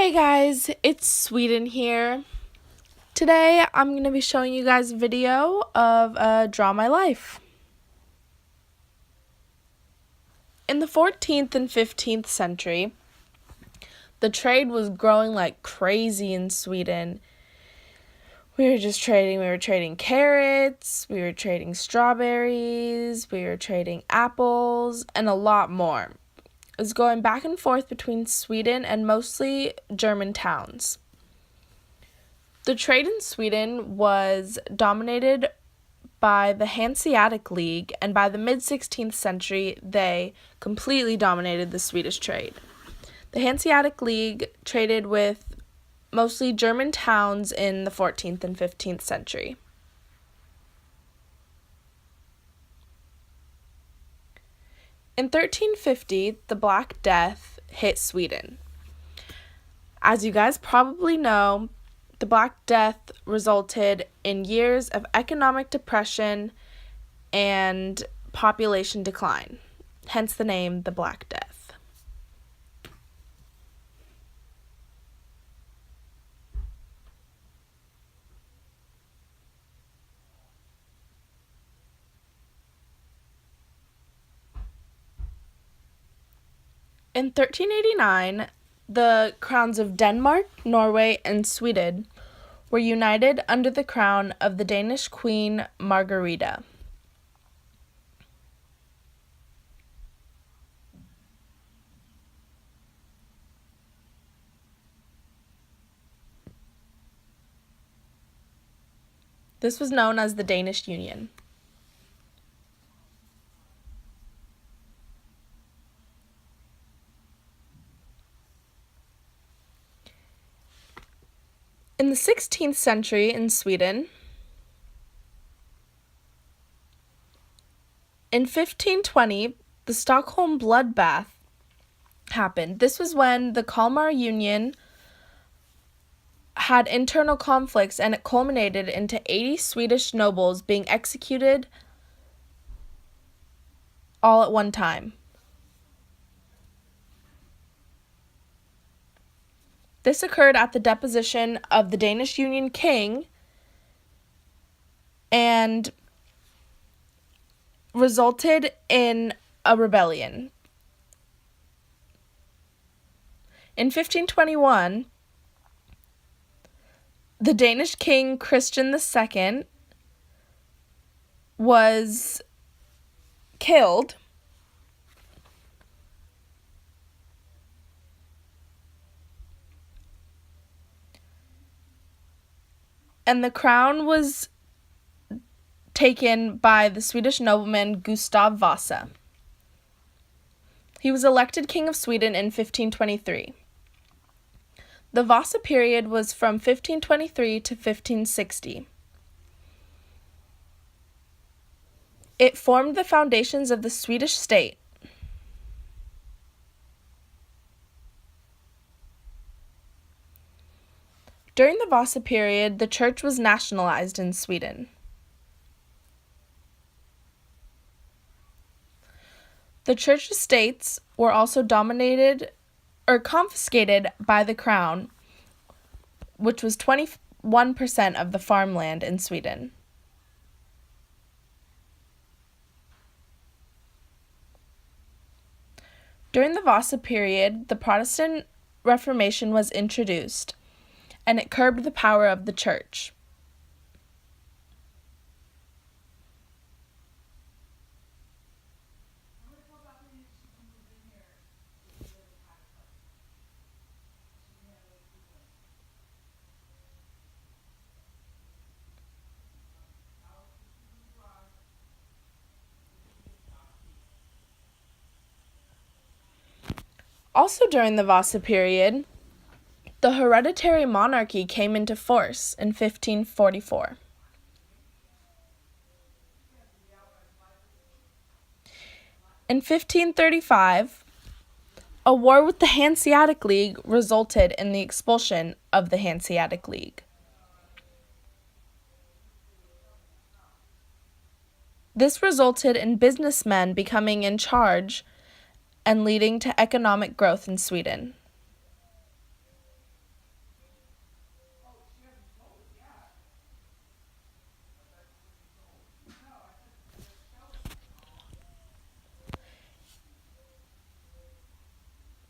Hey guys, it's Sweden here. Today I'm going to be showing you guys a video of Draw My Life. In the 14th and 15th century, the trade was growing like crazy in Sweden. We were trading carrots, we were trading strawberries, we were trading apples, and a lot more. It was going back and forth between Sweden and mostly German towns. The trade in Sweden was dominated by the Hanseatic League, and by the mid-16th century, they completely dominated the Swedish trade. The Hanseatic League traded with mostly German towns in the 14th and 15th century. In 1350, the Black Death hit Sweden. As you guys probably know, the Black Death resulted in years of economic depression and population decline, hence the name the Black Death. In 1389, the crowns of Denmark, Norway, and Sweden were united under the crown of the Danish Queen Margareta. This was known as the Danish Union. In the 16th century in Sweden, in 1520, the Stockholm bloodbath happened. This was when the Kalmar Union had internal conflicts, and it culminated into 80 Swedish nobles being executed all at one time. This occurred at the deposition of the Danish Union king and resulted in a rebellion. In 1521, the Danish king Christian II was killed, and the crown was taken by the Swedish nobleman Gustav Vasa. He was elected King of Sweden in 1523. The Vasa period was from 1523 to 1560. It formed the foundations of the Swedish state. During the Vasa period, the church was nationalized in Sweden. The church estates were also dominated or confiscated by the crown, which was 21% of the farmland in Sweden. During the Vasa period, the Protestant Reformation was introduced, and it curbed the power of the church. Also during the Vasa period, the hereditary monarchy came into force in 1544. In 1535, a war with the Hanseatic League resulted in the expulsion of the Hanseatic League. This resulted in businessmen becoming in charge and leading to economic growth in Sweden.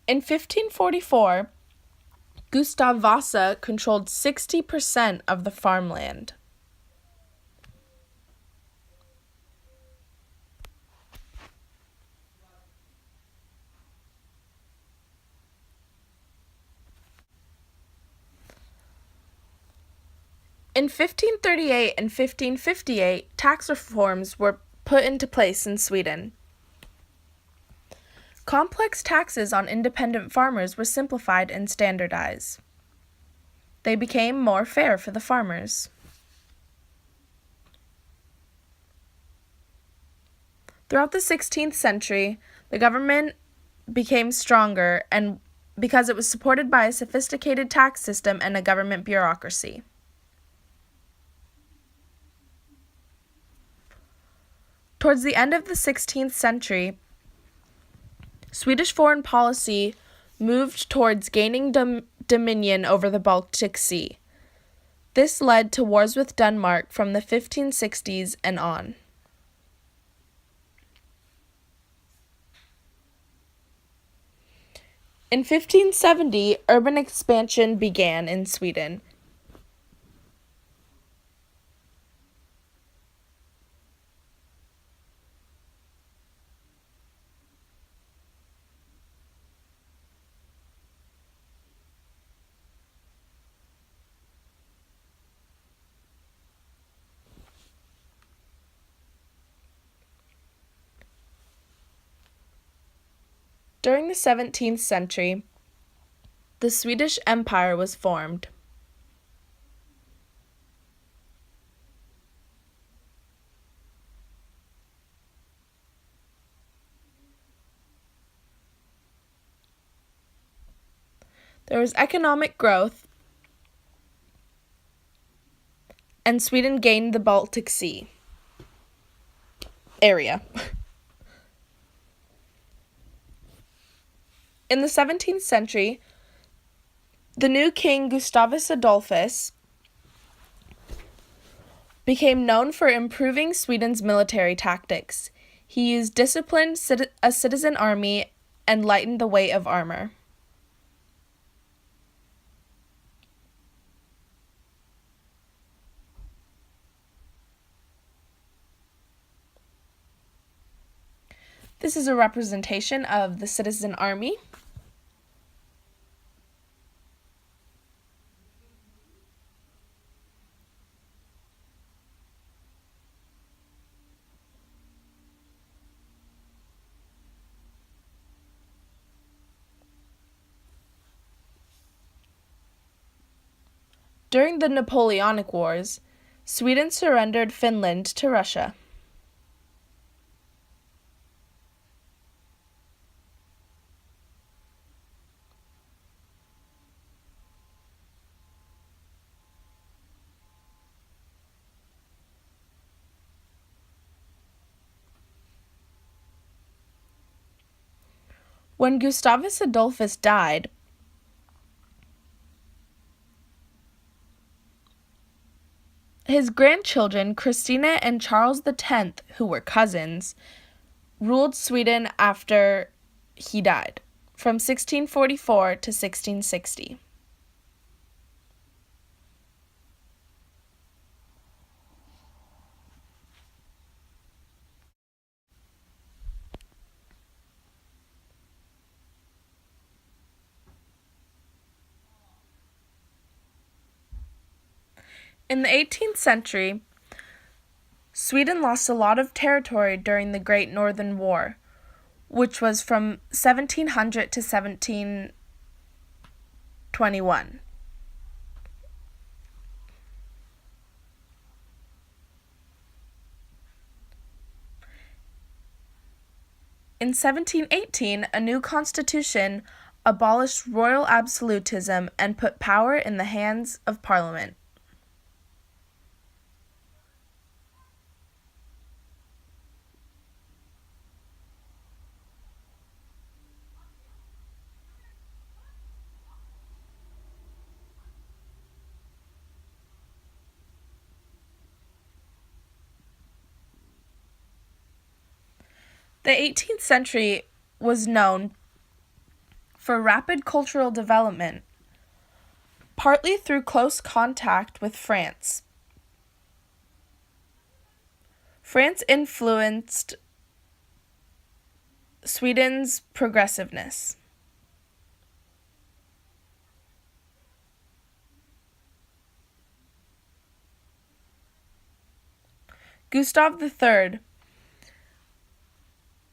In 1544, Gustav Vasa controlled 60% of the farmland. In 1538 and 1558, tax reforms were put into place in Sweden. Complex taxes on independent farmers were simplified and standardized. They became more fair for the farmers. Throughout the 16th century, the government became stronger and because it was supported by a sophisticated tax system and a government bureaucracy. Towards the end of the 16th century, Swedish foreign policy moved towards gaining dominion over the Baltic Sea. This led to wars with Denmark from the 1560s and on. In 1570, urban expansion began in Sweden. During the 17th century, the Swedish Empire was formed. There was economic growth, and Sweden gained the Baltic Sea area. In the 17th century, the new king Gustavus Adolphus became known for improving Sweden's military tactics. He used disciplined a citizen army and lightened the weight of armor. This is a representation of the citizen army. During the Napoleonic Wars, Sweden surrendered Finland to Russia. When Gustavus Adolphus died, his grandchildren, Christina and Charles X, who were cousins, ruled Sweden after he died, from 1644 to 1660. In the 18th century, Sweden lost a lot of territory during the Great Northern War, which was from 1700 to 1721. In 1718, a new constitution abolished royal absolutism and put power in the hands of Parliament. The 18th century was known for rapid cultural development, partly through close contact with France. France influenced Sweden's progressiveness. Gustav III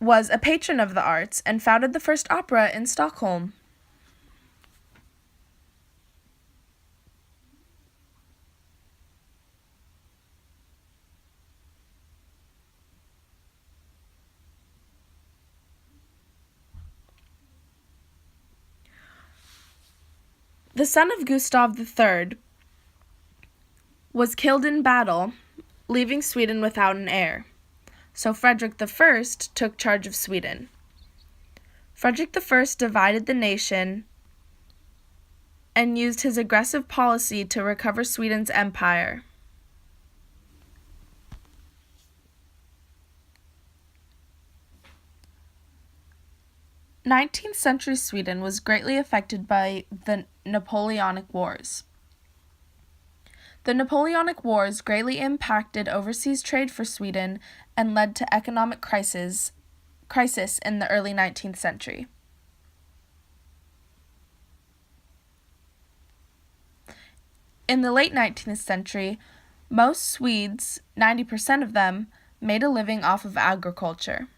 was a patron of the arts and founded the first opera in Stockholm. The son of Gustav III was killed in battle, leaving Sweden without an heir. So Frederick I took charge of Sweden. Frederick I divided the nation and used his aggressive policy to recover Sweden's empire. Nineteenth century Sweden was greatly affected by the Napoleonic Wars. The Napoleonic Wars greatly impacted overseas trade for Sweden and led to economic crisis in the early 19th century. In the late 19th century, most Swedes, 90% of them, made a living off of agriculture.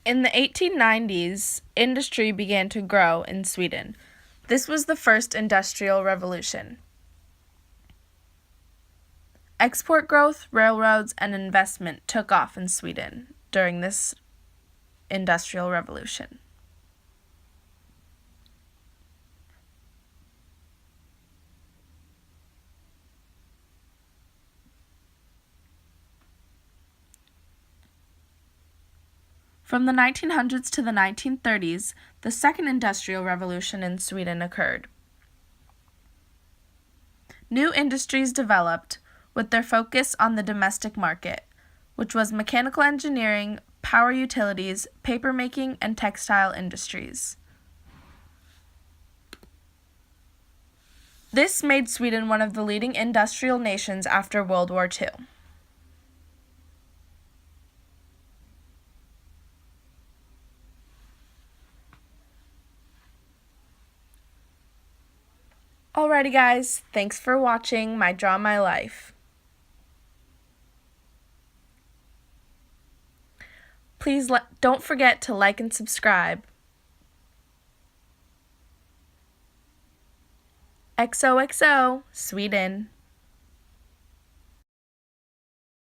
In the 1890s, industry began to grow in Sweden. This was the first industrial revolution. Export growth, railroads, and investment took off in Sweden during this industrial revolution. From the 1900s to the 1930s, the second industrial revolution in Sweden occurred. New industries developed with their focus on the domestic market, which was mechanical engineering, power utilities, papermaking, and textile industries. This made Sweden one of the leading industrial nations after World War II. Alrighty guys, thanks for watching my Draw My Life. Please don't forget to like and subscribe. XOXO, Sweden.